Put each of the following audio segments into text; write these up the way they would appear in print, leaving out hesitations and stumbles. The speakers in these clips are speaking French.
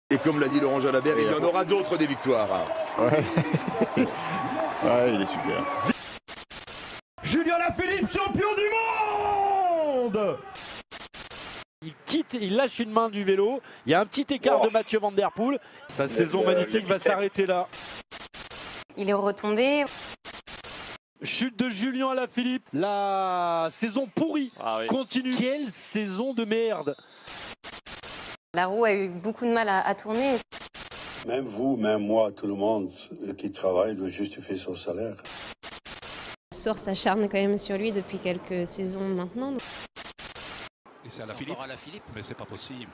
Et comme l'a dit Laurent Jalabert, il y en aura d'autres des victoires. Ouais. Ouais, il est super. Julien Alaphilippe, champion du monde! Il lâche une main du vélo. Il y a un petit écart de Mathieu Van Der Poel. Sa saison magnifique va s'arrêter là. Il est retombé. Chute de Julien Alaphilippe. La saison pourrie continue. Quelle saison de merde! La roue a eu beaucoup de mal à tourner. Même vous, même moi, tout le monde qui travaille doit justifier son salaire. Sort s'acharne quand même sur lui depuis quelques saisons maintenant. Et c'est Alaphilippe, mais c'est pas possible.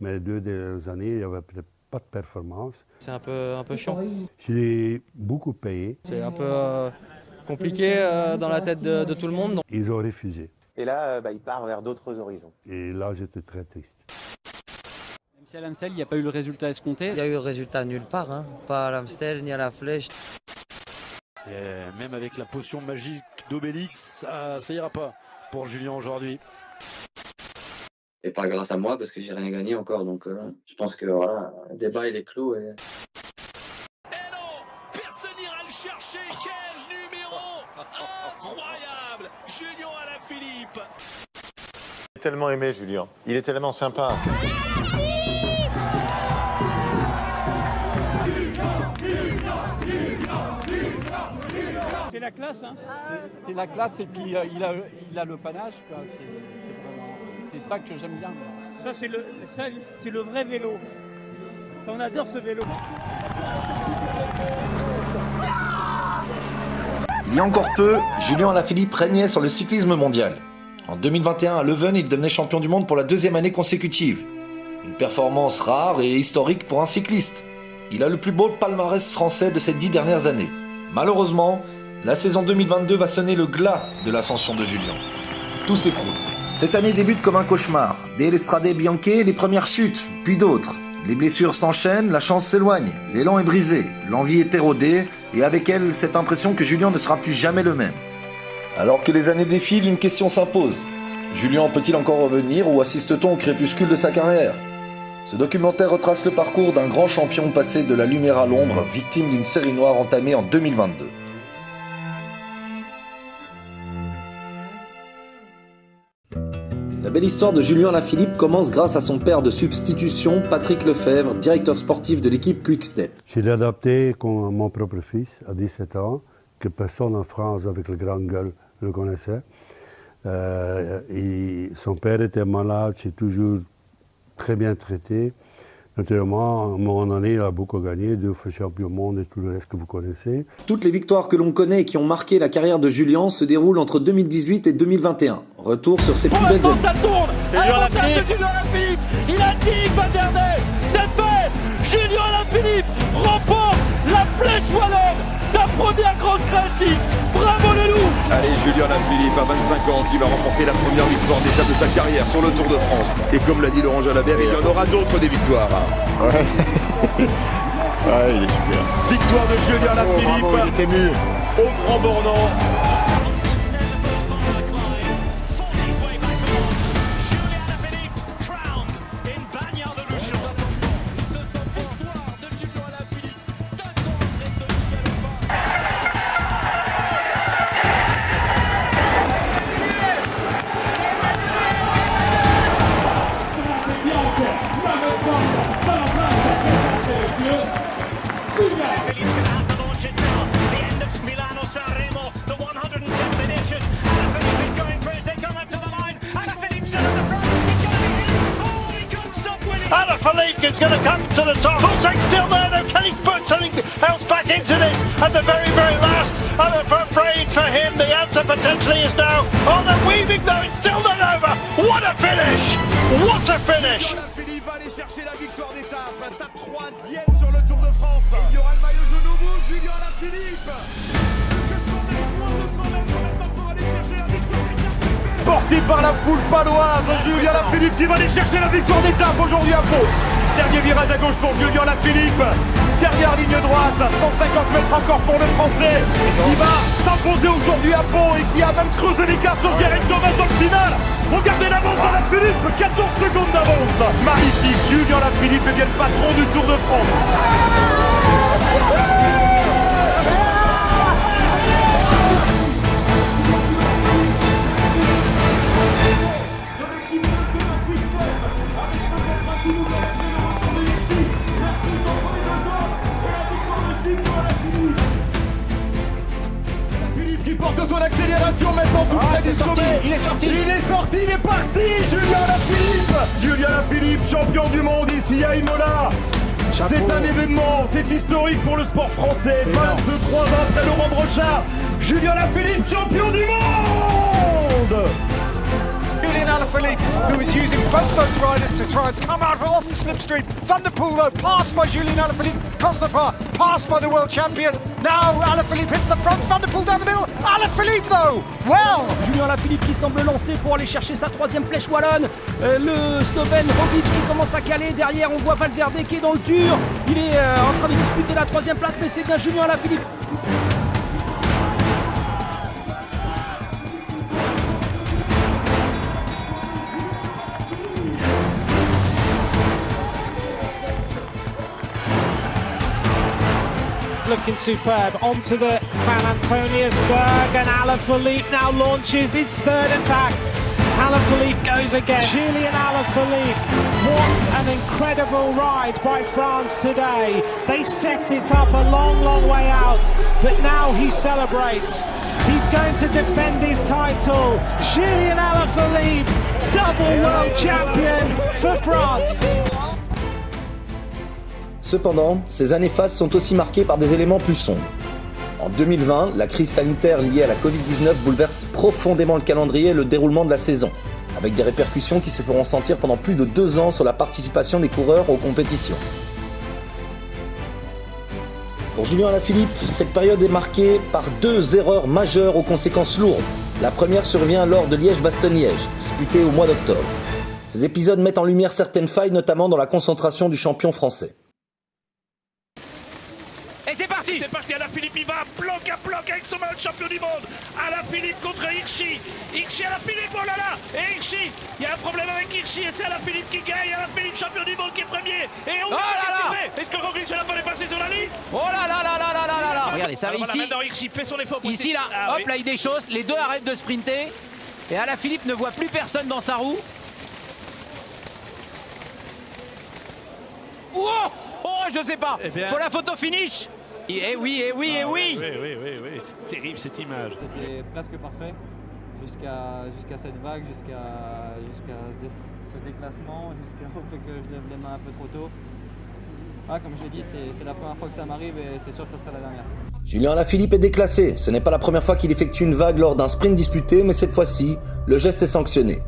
Mais les 2 dernières années, il n'y avait peut-être pas de performance. C'est un peu chiant. Je l'ai beaucoup payé. C'est un peu compliqué dans la tête de tout le monde. Ils ont refusé. Et là, il part vers d'autres horizons. Et là, j'étais très triste. Même si à l'Amstel, il n'y a pas eu le résultat escompté. Il y a eu le résultat nulle part, hein. Pas à l'Amstel ni à la Flèche. Et même avec la potion magique d'Obélix, ça ira pas pour Julien aujourd'hui. Et pas grâce à moi parce que j'ai rien gagné encore. Donc je pense que voilà, le débat il est clos. Et non, personne n'ira le chercher. Quel numéro incroyable, Julien Alaphilippe. Il est tellement aimé, Julien. Il est tellement sympa. C'est la classe, hein. C'est la classe et puis il a le panache, quoi. C'est ça que j'aime bien. Ça, c'est le vrai vélo. Ça, on adore ce vélo. Il y a encore peu, Julien Alaphilippe régnait sur le cyclisme mondial. En 2021, à Leuven, il devenait champion du monde pour la 2e année consécutive. Une performance rare et historique pour un cycliste. Il a le plus beau palmarès français de ces 10 dernières années. Malheureusement, la saison 2022 va sonner le glas de l'ascension de Julien. Tout s'écroule. Cette année débute comme un cauchemar. Dès l'Estrade Bianche, les premières chutes, puis d'autres. Les blessures s'enchaînent, la chance s'éloigne, l'élan est brisé, l'envie est érodée, et avec elle, cette impression que Julien ne sera plus jamais le même. Alors que les années défilent, une question s'impose. Julien peut-il encore revenir ou assiste-t-on au crépuscule de sa carrière ? Ce documentaire retrace le parcours d'un grand champion passé de la lumière à l'ombre, victime d'une série noire entamée en 2022. La belle histoire de Julien Alaphilippe commence grâce à son père de substitution, Patrick Lefebvre, directeur sportif de l'équipe Quick-Step. Je l'ai adopté comme mon propre fils à 17 ans, que personne en France avec le grand gueule le connaissait. Et son père était malade, j'ai toujours très bien traité. Naturellement, à un moment donné, il a beaucoup gagné, 2 fois champion du monde et tout le reste que vous connaissez. Toutes les victoires que l'on connaît et qui ont marqué la carrière de Julien se déroulent entre 2018 et 2021. Retour sur ses plus belles années. Ça tourne. C'est Julien Alaphilippe. Il a dit Van der Poel. C'est fait. Julien Alaphilippe remporte la Flèche Wallonne, sa première grande classique. Bravo le loup. Allez, Julien Alaphilippe à 25 ans qui va remporter la première victoire d'étape de sa carrière sur le Tour de France. Et comme l'a dit Laurent Jalabert, il y en aura d'autres des victoires. Ouais. Ouais, il est super. Victoire de Julien Alaphilippe. Bravo, il est ému. Au Grand Bornand. Alaphilippe is going to come to the top. Fulsang's still there though. Can he put something else back into this at the very, very last? I'm afraid for him the answer potentially is no. Oh, the weaving though, it's still not over. What a finish! What a finish! Alaphilippe va aller chercher la victoire d'étape, sa 3e sur le Tour de France. Il y aura le maillot jaune au bout, Julien Alaphilippe. Porté par la foule paloise, Julien Alaphilippe qui va aller chercher la victoire d'étape aujourd'hui à Pau. Dernier virage à gauche pour Julien Alaphilippe. Dernière ligne droite, 150 mètres encore pour le Français. Qui va s'imposer aujourd'hui à Pau et qui a même creusé l'écart sur Guérin Thomas dans le final. Regardez l'avance d'Alaphilippe, 14 secondes d'avance. Magnifique, Julien Alaphilippe est bien le patron du Tour de France. Qui porte son accélération maintenant tout près du sommet. Il est sorti, il est parti. Julien Alaphilippe. Julien Alaphilippe, champion du monde ici à Imola. C'est un événement, c'est historique pour le sport français. 23 ans après Laurent Brochard. Julien Alaphilippe, champion du monde. Julian Alaphilippe, who is using both those riders to try and come out off the slipstream. Van der Poel, though, passed by Julian Alaphilippe. Cosnefroid, passed by the world champion. Now Alaphilippe hits the front, Van der Poel down the middle. Alaphilippe, though, well. Julien Alaphilippe qui semble lancé pour aller chercher sa troisième flèche wallonne. Le Slovène Roglic qui commence à caler. Derrière, on voit Valverde qui est dans le dur. Il est en train de disputer la troisième place, mais c'est bien Julien Alaphilippe. Looking superb onto the San Antoniusberg, and Alaphilippe now launches his third attack. Alaphilippe goes again. Julian Alaphilippe, what an incredible ride by France today. They set it up a long way out, but now he celebrates. He's going to defend his title. Julian Alaphilippe, double world champion for France. Cependant, ces années phases sont aussi marquées par des éléments plus sombres. En 2020, la crise sanitaire liée à la Covid-19 bouleverse profondément le calendrier et le déroulement de la saison, avec des répercussions qui se feront sentir pendant plus de 2 ans sur la participation des coureurs aux compétitions. Pour Julien Alaphilippe, cette période est marquée par 2 erreurs majeures aux conséquences lourdes. La première survient lors de Liège-Bastogne-Liège, disputée au mois d'octobre. Ces épisodes mettent en lumière certaines failles, notamment dans la concentration du champion français. Et c'est parti, Alaphilippe, il va bloc à bloc avec son maillot de champion du monde. Alaphilippe contre Hirschi. Hirschi, Alaphilippe, oh là là. Et Hirschi, il y a un problème avec Hirschi et c'est Alaphilippe qui gagne. Alaphilippe, champion du monde qui est premier. Et oh là là, est-ce que Roglic n'a pas dépassé sur la ligne? Oh là là là là là là là. Regardez, ça va ici. Maintenant, Hirschi fait son effort. Ici, là, hop, là, il déchausse. Les deux arrêtent de sprinter. Et Alaphilippe ne voit plus personne dans sa roue. Oh, je sais pas. Faut la photo finish. Eh oui. Oui, c'est terrible cette image. C'était presque parfait jusqu'à cette vague, jusqu'à ce déclassement, jusqu'au fait que je lève les mains un peu trop tôt. Ah, comme je l'ai dit, c'est la première fois que ça m'arrive et c'est sûr que ça sera la dernière. Julien Alaphilippe est déclassé. Ce n'est pas la première fois qu'il effectue une vague lors d'un sprint disputé, mais cette fois-ci, le geste est sanctionné.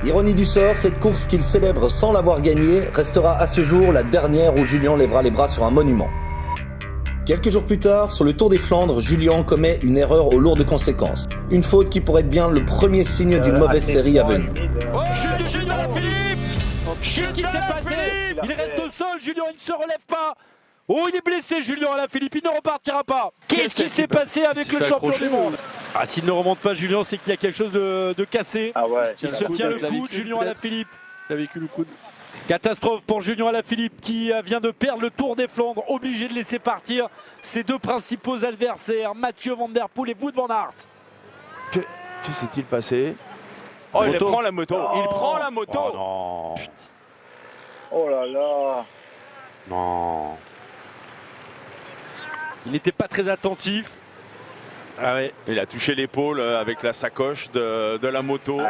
Ironie du sort, cette course qu'il célèbre sans l'avoir gagnée restera à ce jour la dernière où Julien lèvera les bras sur un monument. Quelques jours plus tard, sur le Tour des Flandres, Julien commet une erreur aux lourdes conséquences. Une faute qui pourrait être bien le premier signe d'une mauvaise série à venir. Chute de Julien Alaphilippe. Qu'est-ce qui s'est passé? Il reste au sol, Julien, il ne se relève pas. Oh, il est blessé, Julien Alaphilippe, il ne repartira pas. Qu'est-ce qui s'est passé avec le champion du monde? Ah, s'il ne remonte pas, Julien, c'est qu'il y a quelque chose de cassé. Ah ouais. Il se tient le coude, Julien Alaphilippe. Il a vécu le coude. Catastrophe pour Julien Alaphilippe qui vient de perdre le Tour des Flandres, obligé de laisser partir ses 2 principaux adversaires, Mathieu Van Der Poel et Wout van Aert. Que s'est-il passé? Oh, il prend la moto. Il prend la moto. Oh non. Oh là là. Non. Il n'était pas très attentif. Ah ouais. Il a touché l'épaule avec la sacoche de la moto.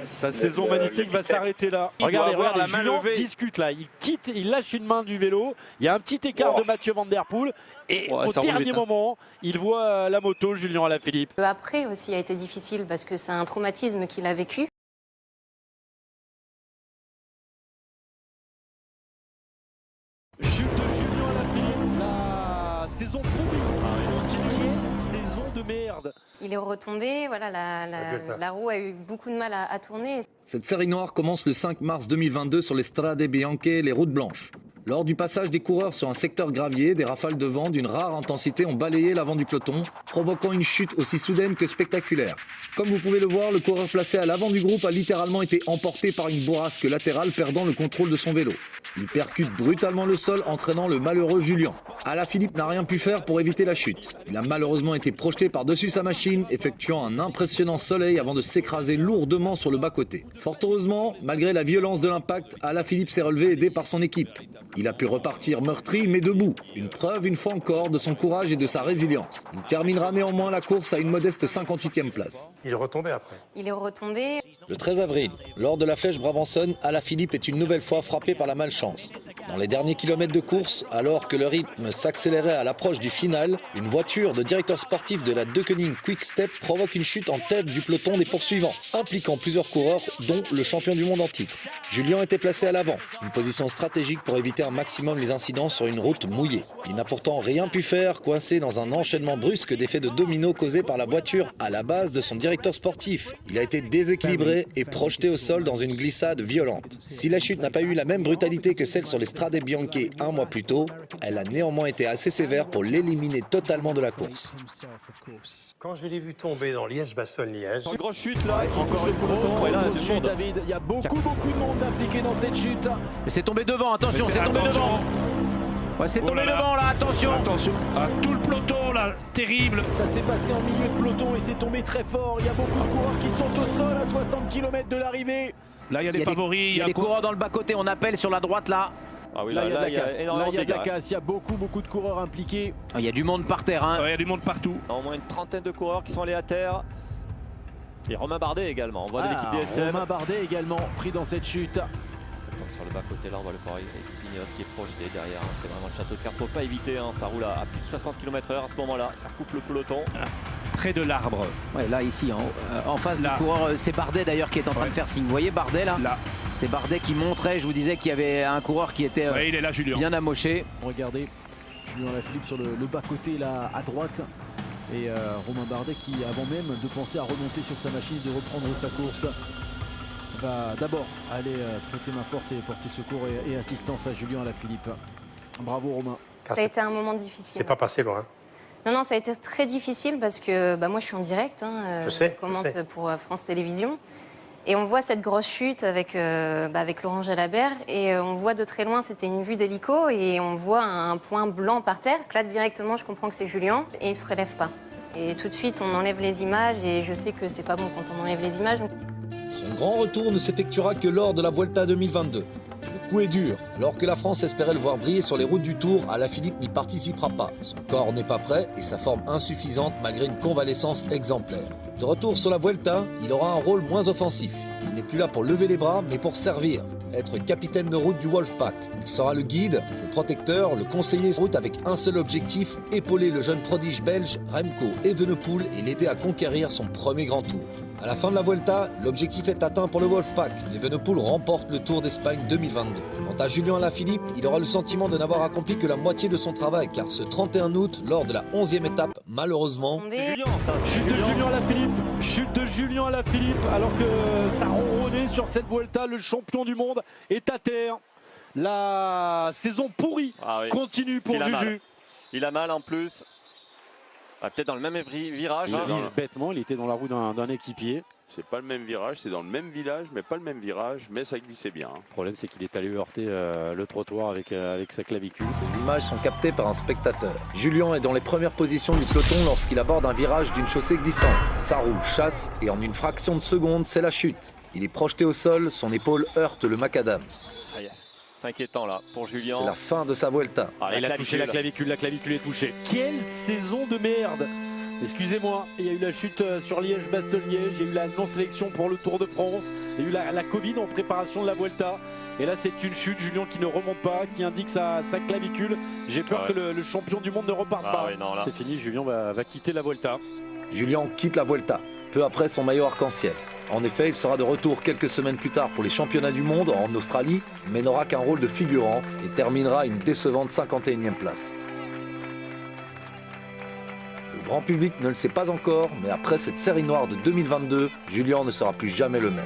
Sa saison magnifique va s'arrêter là. Regardez, Julien discute là. Il lâche une main du vélo. Il y a un petit écart de Mathieu Van Der Poel. Et au dernier moment, il voit la moto, Julien Alaphilippe. Le après aussi a été difficile parce que c'est un traumatisme qu'il a vécu. Chute de Julien Alaphilippe, la saison pourrie. Saison de merde. Il est retombé, voilà, la roue a eu beaucoup de mal à tourner. Cette série noire commence le 5 mars 2022 sur les Strade Bianche, les routes blanches. Lors du passage des coureurs sur un secteur gravier, des rafales de vent d'une rare intensité ont balayé l'avant du peloton, provoquant une chute aussi soudaine que spectaculaire. Comme vous pouvez le voir, le coureur placé à l'avant du groupe a littéralement été emporté par une bourrasque latérale, perdant le contrôle de son vélo. Il percute brutalement le sol, entraînant le malheureux Julien. Alaphilippe n'a rien pu faire pour éviter la chute. Il a malheureusement été projeté par-dessus sa machine, effectuant un impressionnant soleil avant de s'écraser lourdement sur le bas-côté. Fort heureusement, malgré la violence de l'impact, Alaphilippe s'est relevé aidé par son équipe. Il a pu repartir meurtri mais debout, une preuve une fois encore de son courage et de sa résilience. Il terminera néanmoins la course à une modeste 58e place. Il est retombé après. Il est retombé. Le 13 avril, lors de la Flèche Brabançonne, Alaphilippe est une nouvelle fois frappé par la malchance. Dans les derniers kilomètres de course, alors que le rythme s'accélérait à l'approche du final, une voiture de directeur sportif de la Deceuninck Quick Step provoque une chute en tête du peloton des poursuivants, impliquant plusieurs coureurs, dont le champion du monde en titre. Julien était placé à l'avant, une position stratégique pour éviter un maximum les incidents sur une route mouillée. Il n'a pourtant rien pu faire, coincé dans un enchaînement brusque d'effets de domino causés par la voiture à la base de son directeur sportif. Il a été déséquilibré et projeté au sol dans une glissade violente. Si la chute n'a pas eu la même brutalité que celle sur les Strade Bianche un mois plus tôt, elle a néanmoins été assez sévère pour l'éliminer totalement de la course. Quand je l'ai vu tomber dans Liège-Bastogne-Liège... Une grosse chute là, encore une grosse chute, David. Il y a beaucoup de monde impliqué dans cette chute. Mais c'est tombé devant, attention, c'est tombé devant. Ouais, c'est tombé devant là, attention. Attention, tout le peloton là, terrible. Ça s'est passé en milieu de peloton et c'est tombé très fort. Il y a beaucoup de coureurs qui sont au sol à 60 km de l'arrivée. Là, il y a des favoris. Il y a des coureurs dans le bas-côté, on appelle sur la droite là. Ah oui, là, il y a de la casse. Là, il y a de la casse. Il y a beaucoup de coureurs impliqués. Il y a du monde par terre. Hein. Il y a du monde partout. Au moins une trentaine de coureurs qui sont allés à terre. Et Romain Bardet également. On voit de l'équipe DSM. Romain Bardet également pris dans cette chute. Ça tombe sur le bas-côté là, on voit le coureur Pignot qui est projeté derrière. C'est vraiment le château de cartes. Faut pas éviter, ça roule à plus de 60 km/h à ce moment-là. Ça coupe le peloton. Près de l'arbre. Ouais, là, ici, en face du coureur, c'est Bardet d'ailleurs qui est en train de faire signe. Vous voyez Bardet là, c'est Bardet qui montrait, je vous disais qu'il y avait un coureur qui était il est là, Julien. Bien amoché. Regardez, Julien Alaphilippe sur le bas-côté là à droite. Et Romain Bardet qui, avant même de penser à remonter sur sa machine et de reprendre sa course, va d'abord aller prêter main forte et porter secours et assistance à Julien Alaphilippe. Bravo Romain. Ça a été un moment difficile. C'est pas passé loin. Non, ça a été très difficile parce que moi je suis en direct. Je commente pour France Télévisions. Et on voit cette grosse chute avec Laurent Jalabert. Et on voit de très loin, c'était une vue d'hélico. Et on voit un point blanc par terre. Là, directement, je comprends que c'est Julien. Et il ne se relève pas. Et tout de suite, on enlève les images. Et je sais que c'est pas bon quand on enlève les images. Son grand retour ne s'effectuera que lors de la Vuelta 2022. Le coup est dur. Alors que la France espérait le voir briller sur les routes du Tour, Alaphilippe n'y participera pas. Son corps n'est pas prêt et sa forme insuffisante malgré une convalescence exemplaire. De retour sur la Vuelta, il aura un rôle moins offensif. Il n'est plus là pour lever les bras, mais pour servir. Être capitaine de route du Wolfpack. Il sera le guide, le protecteur, le conseiller route avec un seul objectif, épauler le jeune prodige belge Remco Evenepoel et l'aider à conquérir son premier grand tour. À la fin de la Vuelta, l'objectif est atteint pour le Wolfpack. Evenepoel remporte le Tour d'Espagne 2022. Quant à Julien Alaphilippe, il aura le sentiment de n'avoir accompli que la moitié de son travail, car ce 31 août, lors de la 11e étape, malheureusement... Chute de Julien Alaphilippe, alors que ça ronronnait sur cette Vuelta, le champion du monde est à terre. La saison pourrie continue pour Juju. Il a mal en plus. Peut-être dans le même virage. Ils disent bêtement, il était dans la roue d'un équipier. C'est pas le même virage, c'est dans le même village, mais pas le même virage, mais ça glissait bien. Le problème, c'est qu'il est allé heurter le trottoir avec sa clavicule. Ces images sont captées par un spectateur. Julien est dans les premières positions du peloton lorsqu'il aborde un virage d'une chaussée glissante. Sa roue chasse et en une fraction de seconde, c'est la chute. Il est projeté au sol, son épaule heurte le macadam. C'est inquiétant là pour Julien. C'est la fin de sa Vuelta. Il a touché la clavicule est touchée. Quelle saison de merde! Excusez-moi, il y a eu la chute sur Liège-Bastogne-Liège, il y a eu la non-sélection pour le Tour de France, il y a eu la Covid en préparation de la Vuelta. Et là, c'est une chute, Julien qui ne remonte pas, qui indique sa clavicule. J'ai peur que le champion du monde ne reparte pas. C'est fini, Julien va quitter la Vuelta. Julien quitte la Vuelta, peu après son maillot arc-en-ciel. En effet, il sera de retour quelques semaines plus tard pour les championnats du monde en Australie, mais n'aura qu'un rôle de figurant et terminera à une décevante 51e place. Le grand public ne le sait pas encore, mais après cette série noire de 2022, Julien ne sera plus jamais le même.